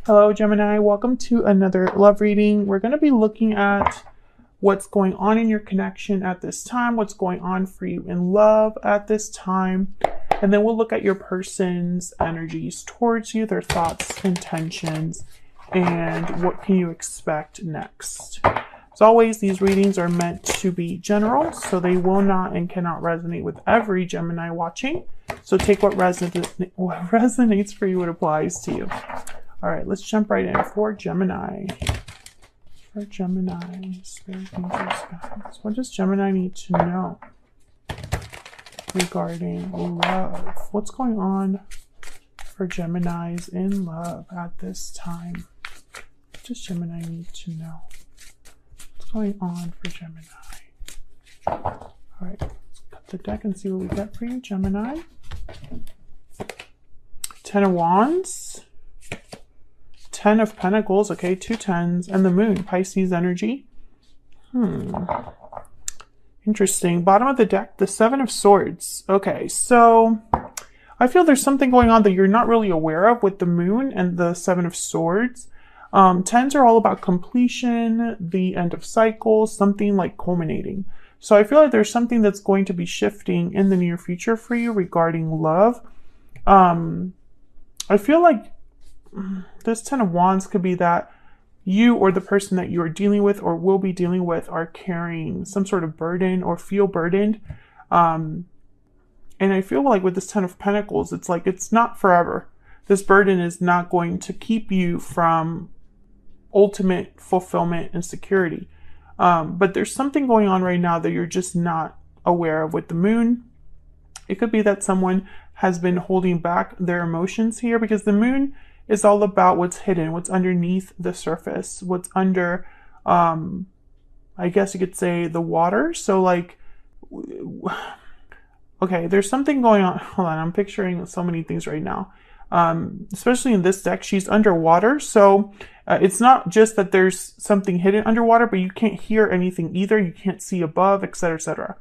Hello, Gemini. Welcome to another love reading. We're going to be looking at what's going on in your connection at this time, what's going on for you in love at this time, and then we'll look at your person's energies towards you, their thoughts, intentions, and what can you expect next. As always, these readings are meant to be general, so they will not and cannot resonate with every Gemini watching. So take what resonates for you, what applies to you. All right, let's jump right in for Gemini. For Gemini, Spirit, Angels, guides. What does Gemini need to know regarding love? What's going on for Geminis in love at this time? What does Gemini need to know? What's going on for Gemini? All right, let's cut the deck and see what we get for you, Gemini. 10 of Wands. 10 of Pentacles, okay, 2 10s, and the Moon, Pisces energy. Interesting. Bottom of the deck, the 7 of Swords. Okay, so I feel there's something going on that you're not really aware of with the Moon and the 7 of Swords. 10s are all about completion, the end of cycles, something like culminating. So I feel like there's something that's going to be shifting in the near future for you regarding love. I feel like this 10 of Wands could be that you or the person that you're dealing with or will be dealing with are carrying some sort of burden or feel burdened. And I feel like with this 10 of Pentacles, it's like it's not forever. This burden is not going to keep you from ultimate fulfillment and security. But there's something going on right now that you're just not aware of with the Moon. It could be that someone has been holding back their emotions here because the Moon is all about what's hidden, what's underneath the surface, what's under, I guess you could say, the water. So like, okay, there's something going on. Hold on, I'm picturing so many things right now. Especially in this deck, she's underwater. So it's not just that there's something hidden underwater, but you can't hear anything either. You can't see above, etc., etc.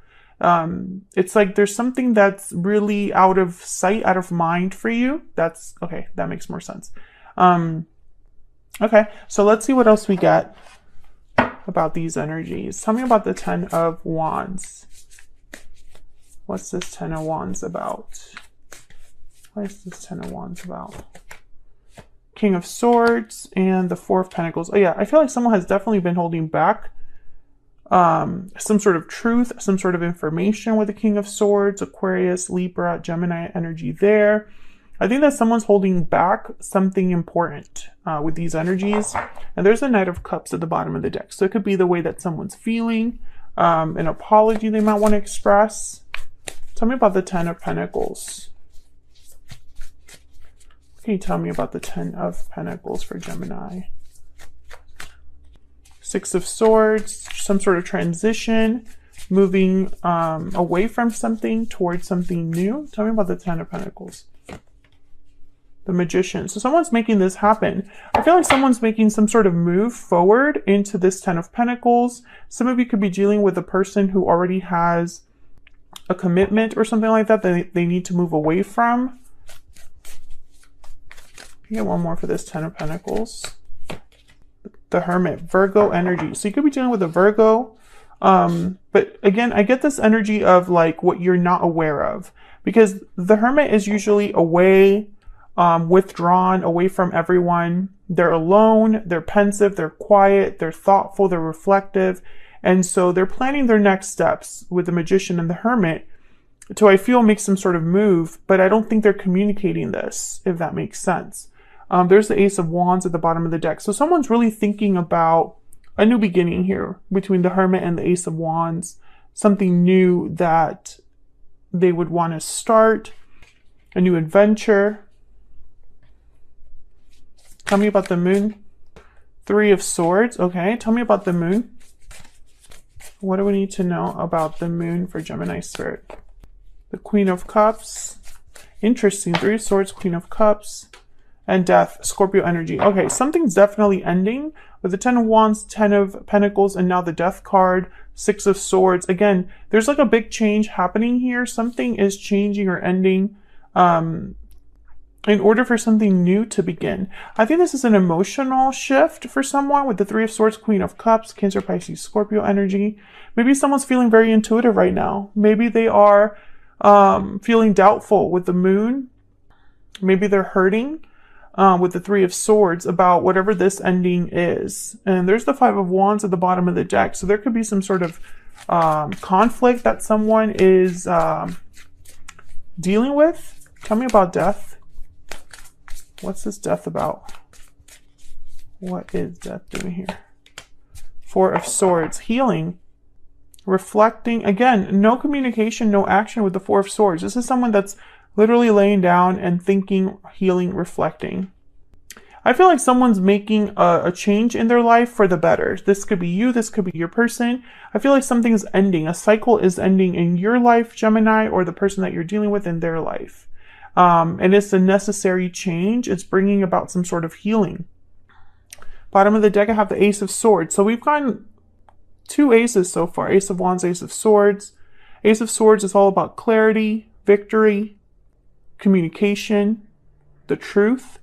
It's like there's something that's really out of sight, out of mind for you. That's okay. That makes more sense. Okay, so let's see what else we get about these energies. Tell me about the 10 of Wands. What's this 10 of Wands about? What is this 10 of Wands about? King of Swords and the 4 of Pentacles. Oh yeah, I feel like someone has definitely been holding back some sort of truth, some sort of information with the King of Swords, Aquarius, Libra, Gemini energy there. I think that someone's holding back something important with these energies. And there's a Knight of Cups at the bottom of the deck. So it could be the way that someone's feeling, an apology they might want to express. Tell me about the 10 of Pentacles. What can you tell me about the 10 of Pentacles for Gemini? 6 of Swords, some sort of transition, moving away from something towards something new. Tell me about the 10 of Pentacles. The Magician. So someone's making this happen. I feel like someone's making some sort of move forward into this 10 of Pentacles. Some of you could be dealing with a person who already has a commitment or something like that they need to move away from. Get one more for this 10 of Pentacles. The Hermit, Virgo energy. So you could be dealing with a Virgo. But again, I get this energy of like what you're not aware of. Because the Hermit is usually away, withdrawn, away from everyone. They're alone, they're pensive, they're quiet, they're thoughtful, they're reflective. And so they're planning their next steps with the Magician and the Hermit to, I feel, make some sort of move. But I don't think they're communicating this, if that makes sense. There's the Ace of Wands at the bottom of the deck. So someone's really thinking about a new beginning here between the Hermit and the Ace of Wands. Something new that they would want to start. A new adventure. Tell me about the Moon. 3 of Swords. Okay, tell me about the Moon. What do we need to know about the Moon for Gemini Spirit? The Queen of Cups. Interesting. 3 of Swords, Queen of Cups. And Death, Scorpio energy. Okay, something's definitely ending with the 10 of Wands, 10 of Pentacles, and now the Death card, 6 of Swords. Again, there's like a big change happening here. Something is changing or ending. in order for something new to begin. I think this is an emotional shift for someone with the Three of Swords, Queen of Cups, Cancer, Pisces, Scorpio energy. Maybe someone's feeling very intuitive right now. Maybe they are feeling doubtful with the moon. Maybe they're hurting with the Three of Swords about whatever this ending is. And there's the Five of Wands at the bottom of the deck. So there could be some sort of conflict that someone is dealing with. Tell me about death. What's this death about? What is death doing here? Four of Swords, healing, reflecting. Again, no communication, no action with the Four of Swords. This is someone that's literally laying down and thinking, healing, reflecting. I feel like someone's making a change in their life for the better. This could be you. This could be your person. I feel like something is ending. A cycle is ending in your life, Gemini, or the person that you're dealing with in their life. And it's a necessary change. It's bringing about some sort of healing. Bottom of the deck, I have the Ace of Swords. So we've gotten two aces so far. Ace of Wands, Ace of Swords. Ace of Swords is all about clarity, victory, communication, the truth.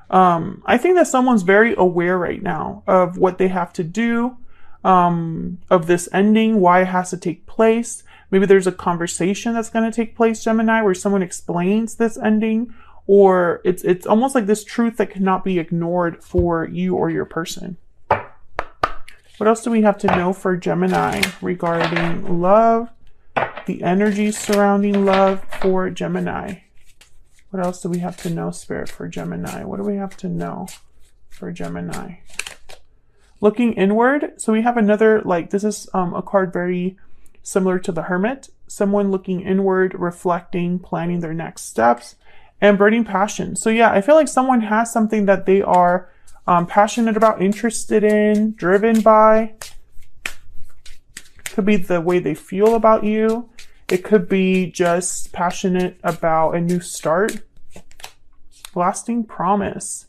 I think that someone's very aware right now of what they have to do, of this ending, why it has to take place. Maybe there's a conversation that's going to take place, Gemini, where someone explains this ending, or it's almost like this truth that cannot be ignored for you or your person. What else do we have to know for Gemini regarding love, the energy surrounding love for Gemini? What else do we have to know, Spirit, for Gemini? What do we have to know for Gemini? Looking inward. So we have another, like, this is a card very similar to the Hermit. Someone looking inward, reflecting, planning their next steps, and burning passion. So yeah, I feel like someone has something that they are passionate about, interested in, driven by. Could be the way they feel about you. It could be just passionate about a new start. Lasting promise.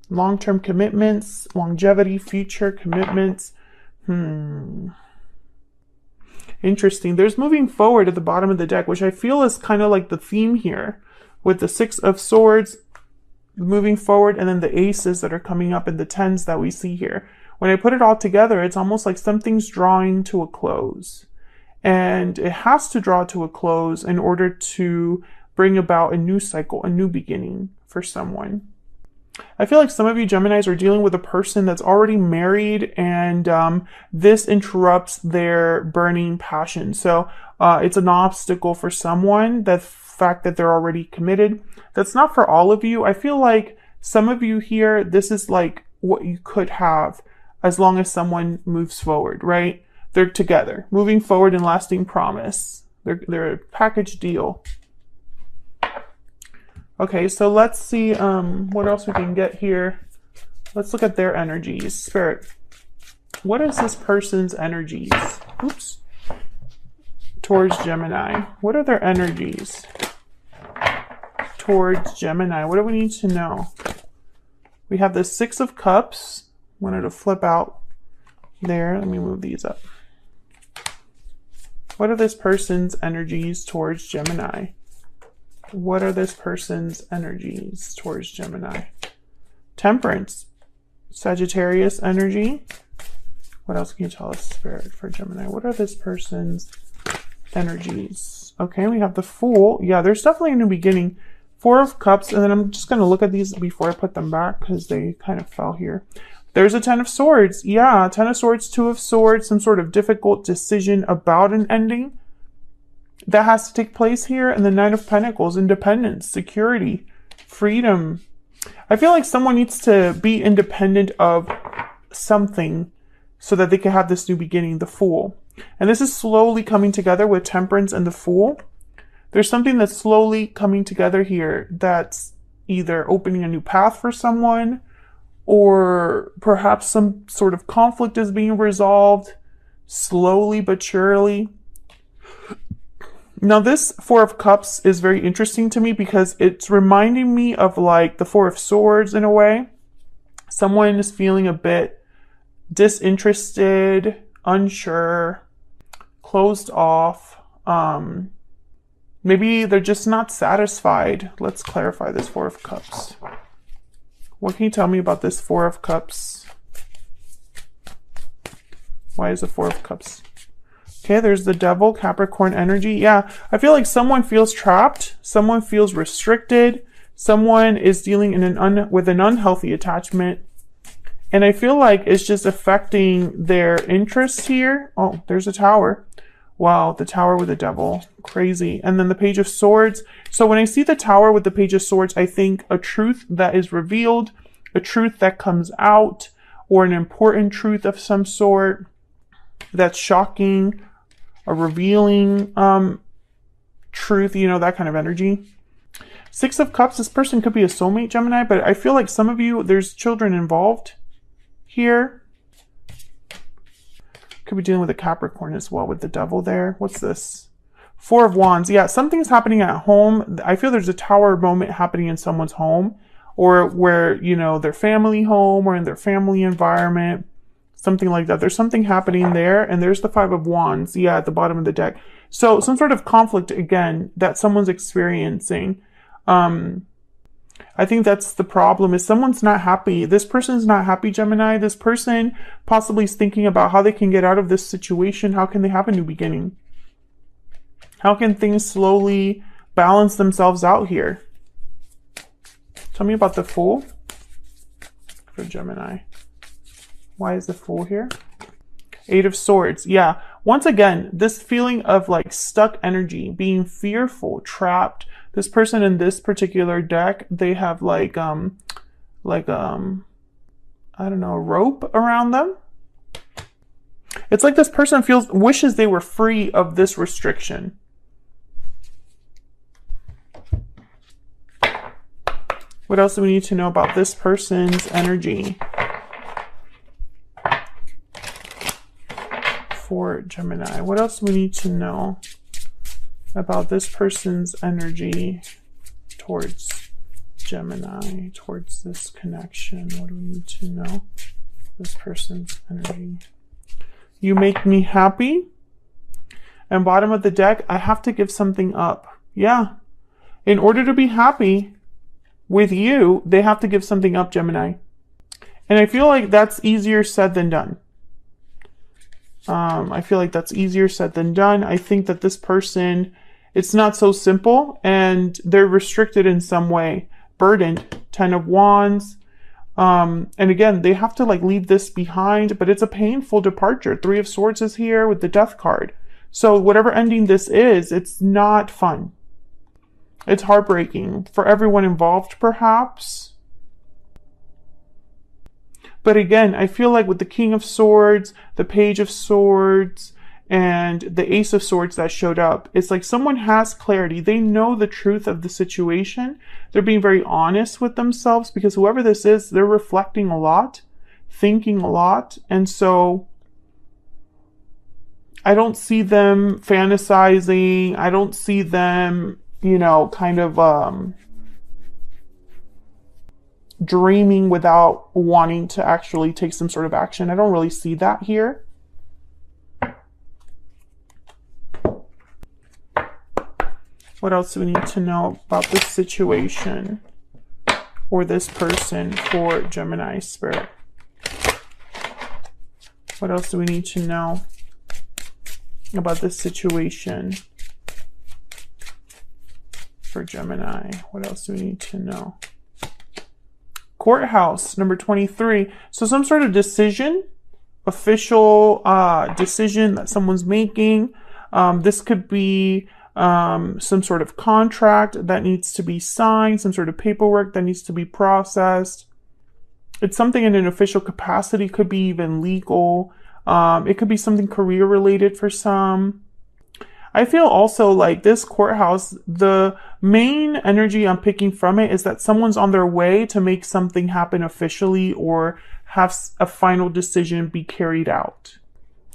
Long-term commitments, longevity, future commitments. Interesting. There's moving forward at the bottom of the deck, which I feel is kind of like the theme here, with the Six of Swords moving forward, and then the aces that are coming up, and the tens that we see here. When I put it all together, it's almost like something's drawing to a close. And it has to draw to a close in order to bring about a new cycle, a new beginning for someone. I feel like some of you Geminis are dealing with a person that's already married, and this interrupts their burning passion. So it's an obstacle for someone, the fact that they're already committed. That's not for all of you. I feel like some of you here, this is like what you could have as long as someone moves forward, right? They're together, moving forward and lasting promise. They're a package deal. Okay, so let's see what else we can get here. Let's look at their energies. Spirit, what is this person's energies? Oops. Towards Gemini. What are their energies towards Gemini? What do we need to know? We have the Six of Cups. Wanted to flip out there. Let me move these up. What are this person's energies towards Gemini? What are this person's energies towards Gemini? Temperance. Sagittarius energy. What else can you tell us, Spirit, for Gemini? What are this person's energies? Okay, we have the Fool. Yeah, there's definitely a new beginning. Four of Cups, and then I'm just going to look at these before I put them back because they kind of fell here. There's a Ten of Swords. Yeah, Ten of Swords, Two of Swords, some sort of difficult decision about an ending that has to take place here. And the Nine of Pentacles, independence, security, freedom. I feel like someone needs to be independent of something so that they can have this new beginning, the Fool. And this is slowly coming together with Temperance and the Fool. There's something that's slowly coming together here that's either opening a new path for someone, or perhaps some sort of conflict is being resolved slowly but surely. Now this Four of Cups is very interesting to me because it's reminding me of like the Four of Swords in a way. Someone is feeling a bit disinterested, unsure, closed off. Maybe they're just not satisfied. Let's clarify this Four of Cups. What can you tell me about this Four of Cups? Why is the Four of Cups? Okay, there's the Devil, Capricorn energy. Yeah, I feel like someone feels trapped. Someone feels restricted. Someone is dealing with an unhealthy attachment. And I feel like it's just affecting their interests here. Oh, there's a Tower. Wow, the Tower with the Devil. Crazy. And then the Page of Swords. So when I see the Tower with the Page of Swords, I think a truth that is revealed, a truth that comes out, or an important truth of some sort that's shocking, a revealing truth, you know, that kind of energy. Six of Cups, this person could be a soulmate, Gemini, but I feel like some of you, there's children involved here. Could be dealing with a Capricorn as well with the Devil there. What's this? Four of Wands. Yeah, something's happening at home. I feel there's a Tower moment happening in someone's home, or where, you know, their family home or in their family environment, something like that. There's something happening there. And there's the Five of Wands. Yeah, at the bottom of the deck. So some sort of conflict again that someone's experiencing. I think that's the problem, is someone's not happy. This person's not happy, Gemini. This person possibly is thinking about how they can get out of this situation. How can they have a new beginning? How can things slowly balance themselves out here? Tell me about the Fool for Gemini. Why is the Fool here? Eight of Swords. Yeah. Once again, this feeling of like stuck energy, being fearful, trapped. This person in this particular deck, they have like I don't know, a rope around them. It's like this person wishes they were free of this restriction. What else do we need to know about this person's energy for Gemini? What else do we need to know about this person's energy towards Gemini, towards this connection? What do we need to know? This person's energy. You make me happy. And bottom of the deck, I have to give something up. Yeah. In order to be happy with you, they have to give something up, Gemini. And I feel like that's easier said than done. I feel like that's easier said than done. I think that this person, it's not so simple and they're restricted in some way, burdened. 10 of Wands. And again, they have to like leave this behind, but it's a painful departure. 3 of Swords is here with the Death card. So whatever ending this is, it's not fun. It's heartbreaking for everyone involved, perhaps. But again, I feel like with the King of Swords, the Page of Swords, and the Ace of Swords that showed up, it's like someone has clarity. They know the truth of the situation. They're being very honest with themselves because whoever this is, they're reflecting a lot, thinking a lot. And so I don't see them fantasizing. I don't see them, you know, kind of dreaming without wanting to actually take some sort of action. I don't really see that here. What else do we need to know about this situation or this person for Gemini Spirit? What else do we need to know about this situation for Gemini? What else do we need to know? Courthouse, number 23. So some sort of decision, official decision that someone's making. This could be some sort of contract that needs to be signed, some sort of paperwork that needs to be processed. It's something in an official capacity, could be even legal. It could be something career related for some. I feel also like this courthouse, the main energy I'm picking from it is that someone's on their way to make something happen officially or have a final decision be carried out.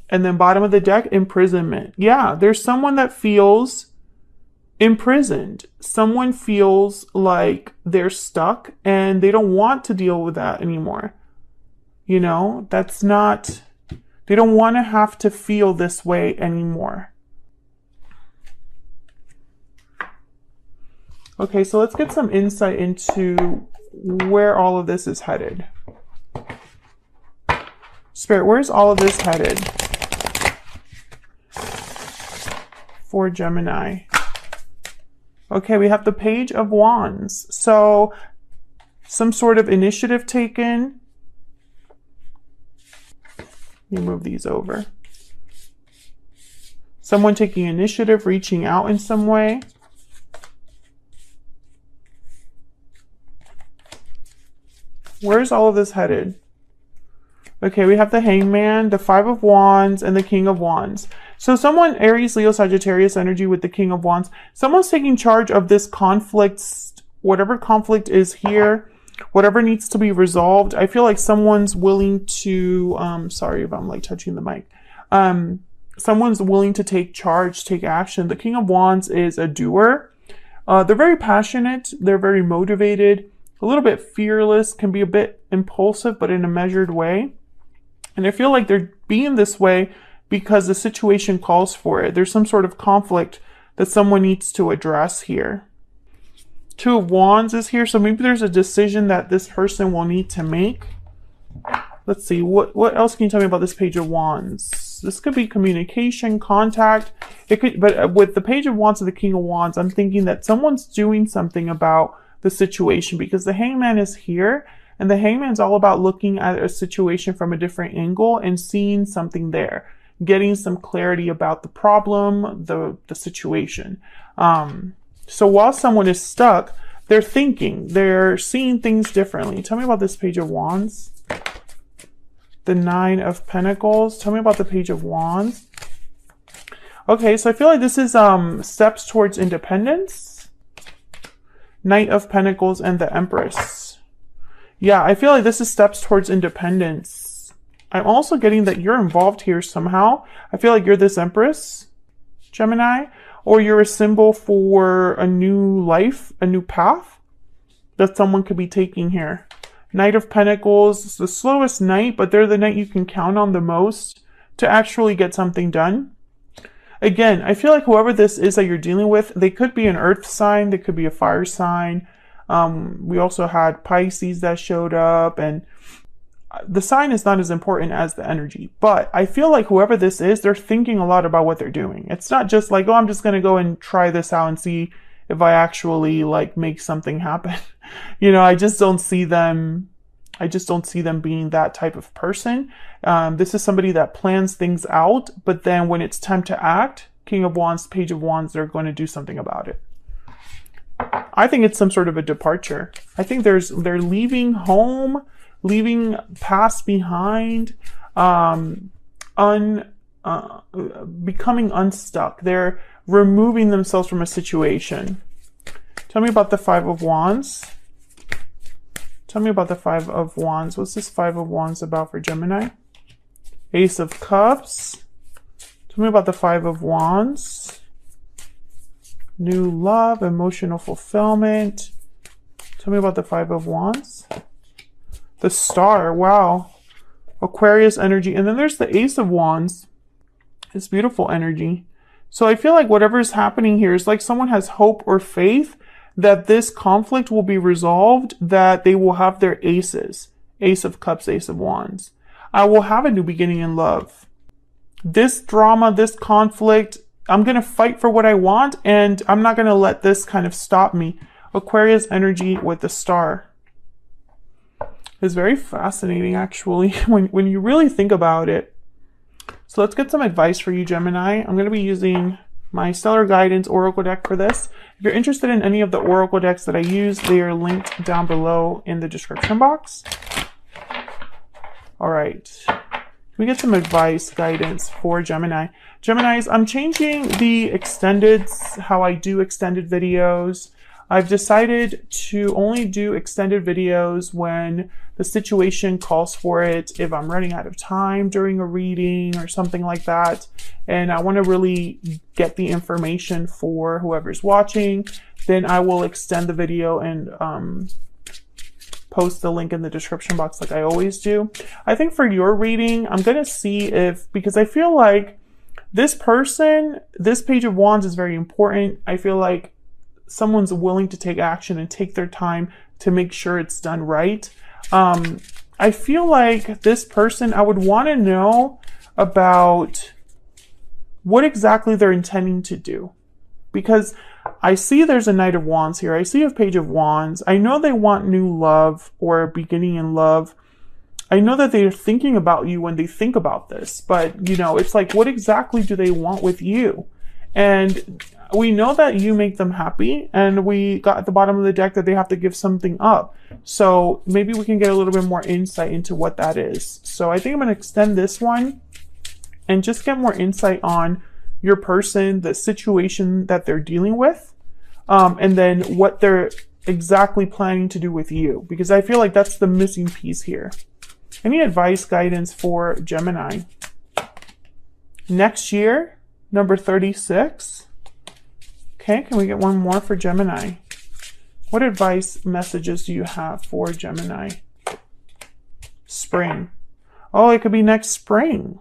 And then bottom of the deck, imprisonment. Yeah, there's someone that feels imprisoned. Someone feels like they're stuck and they don't want to deal with that anymore. You know, that's not, they don't want to have to feel this way anymore. Okay, so let's get some insight into where all of this is headed. Spirit, where's all of this headed for Gemini? Okay, we have the Page of Wands. So some sort of initiative taken. Let me move these over. Someone taking initiative, reaching out in some way. Where's all of this headed? Okay, we have the Hangman, the Five of Wands, and the King of Wands. So someone, Aries, Leo, Sagittarius energy with the King of Wands. Someone's taking charge of this conflict, whatever conflict is here, whatever needs to be resolved. I feel like someone's willing to, sorry if I'm like touching the mic. Someone's willing to take charge, take action. The King of Wands is a doer. They're very passionate. They're very motivated, a little bit fearless, can be a bit impulsive, but in a measured way. And I feel like they're being this way because the situation calls for it. There's some sort of conflict that someone needs to address here. Two of Wands is here, so maybe there's a decision that this person will need to make. Let's see, what else can you tell me about this Page of Wands? This could be communication, contact. It could, but with the Page of Wands and the King of Wands, I'm thinking that someone's doing something about the situation because the Hangman is here. And the Hangman's all about looking at a situation from a different angle and seeing something there, getting some clarity about the problem, the situation. So while someone is stuck, they're thinking, they're seeing things differently. Tell me about this Page of Wands. The Nine of Pentacles. Tell me about the Page of Wands. Okay, so I feel like this is steps towards independence. Knight of Pentacles and the Empress. Yeah, I feel like this is steps towards independence. I'm also getting that you're involved here somehow. I feel like you're this Empress, Gemini, or you're a symbol for a new life, a new path that someone could be taking here. Knight of Pentacles is the slowest knight, but they're the knight you can count on the most to actually get something done. Again, I feel like whoever this is that you're dealing with, they could be an earth sign, they could be a fire sign. We also had Pisces that showed up, and the sign is not as important as the energy. But I feel like whoever this is, they're thinking a lot about what they're doing. It's not just like, oh, I'm just going to go and try this out and see if I actually like make something happen. You know, I just don't see them being that type of person. This is somebody that plans things out, but then when it's time to act, King of Wands, Page of Wands, they're going to do something about it. I think it's some sort of a departure. I think they're leaving home, leaving past behind, becoming unstuck. They're removing themselves from a situation. Tell me about the Five of Wands. Tell me about the Five of Wands. What's this Five of Wands about for Gemini? Ace of Cups. Tell me about the Five of Wands. New love, emotional fulfillment. Tell me about the Five of Wands. The Star, wow. Aquarius energy. And then there's the Ace of Wands. It's beautiful energy. So I feel like whatever is happening here is like someone has hope or faith that this conflict will be resolved, that they will have their aces. Ace of Cups, Ace of Wands. I will have a new beginning in love. This drama, this conflict, I'm going to fight for what I want, and I'm not going to let this kind of stop me. Aquarius energy with the Star. It's very fascinating, actually, when you really think about it. So let's get some advice for you, Gemini. I'm going to be using my Stellar Guidance Oracle deck for this. If you're interested in any of the Oracle decks that I use, they are linked down below in the description box. All right. We get some advice, guidance for Gemini. Geminis, I'm changing the extendeds, how I do extended videos. I've decided to only do extended videos when the situation calls for it, if I'm running out of time during a reading or something like that, and I want to really get the information for whoever's watching, then I will extend the video and post the link in the description box like I always do. I think for your reading, I'm going to see if, because I feel like this person, this Page of Wands is very important. I feel like someone's willing to take action and take their time to make sure it's done right. I feel like this person, I would want to know about what exactly they're intending to do. Because I see there's a Knight of Wands here. I see a Page of Wands. I know they want new love or a beginning in love. I know that they're thinking about you when they think about this. But, you know, it's like, what exactly do they want with you? And we know that you make them happy. And we got at the bottom of the deck that they have to give something up. So maybe we can get a little bit more insight into what that is. So I think I'm going to extend this one and just get more insight on your person, the situation that they're dealing with, and then what they're exactly planning to do with you. Because I feel like that's the missing piece here. Any advice, guidance for Gemini? Next year, number 36. Okay, can we get one more for Gemini? What advice messages do you have for Gemini? Spring. Oh, it could be next spring.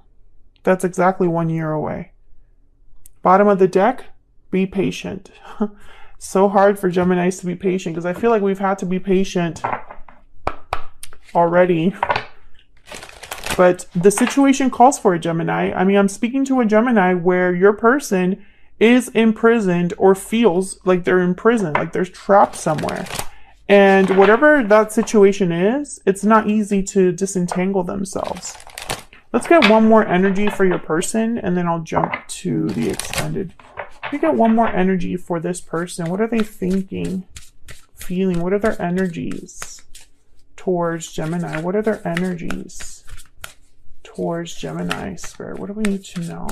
That's exactly 1 year away. Bottom of the deck, be patient. So hard for Geminis to be patient because I feel like we've had to be patient already. But the situation calls for a Gemini. I mean, I'm speaking to a Gemini where your person is imprisoned or feels like they're in prison, like they're trapped somewhere. And whatever that situation is, it's not easy to disentangle themselves. Let's get one more energy for your person, and then I'll jump to the extended. We get one more energy for this person. What are they thinking, feeling? What are their energies towards Gemini? What are their energies towards Gemini, Spirit? What do we need to know?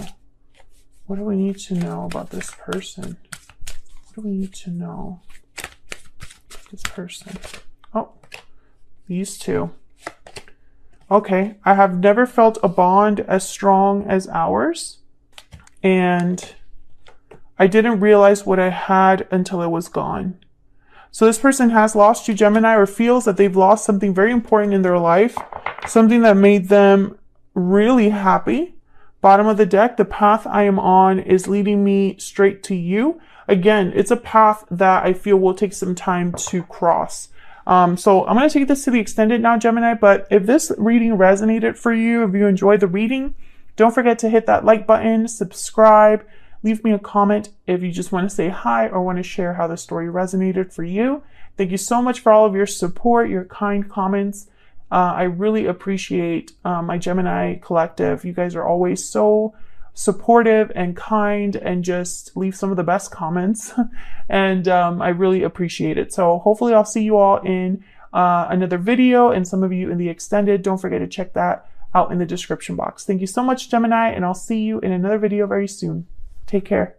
What do we need to know about this person? What do we need to know about this person? Oh, these two. Okay, I have never felt a bond as strong as ours, and I didn't realize what I had until it was gone. So this person has lost you, Gemini, or feels that they've lost something very important in their life, something that made them really happy. Bottom of the deck, the path I am on is leading me straight to you. Again, it's a path that I feel will take some time to cross. So I'm going to take this to the extended now, Gemini, but if this reading resonated for you, if you enjoyed the reading, don't forget to hit that like button, subscribe, leave me a comment if you just want to say hi or want to share how the story resonated for you. Thank you so much for all of your support, your kind comments. I really appreciate my Gemini collective. You guys are always so supportive and kind and just leave some of the best comments. And I really appreciate it. So hopefully I'll see you all in another video, and some of you in the extended. Don't forget to check that out in the description box. Thank you so much, Gemini, and I'll see you in another video very soon. Take care.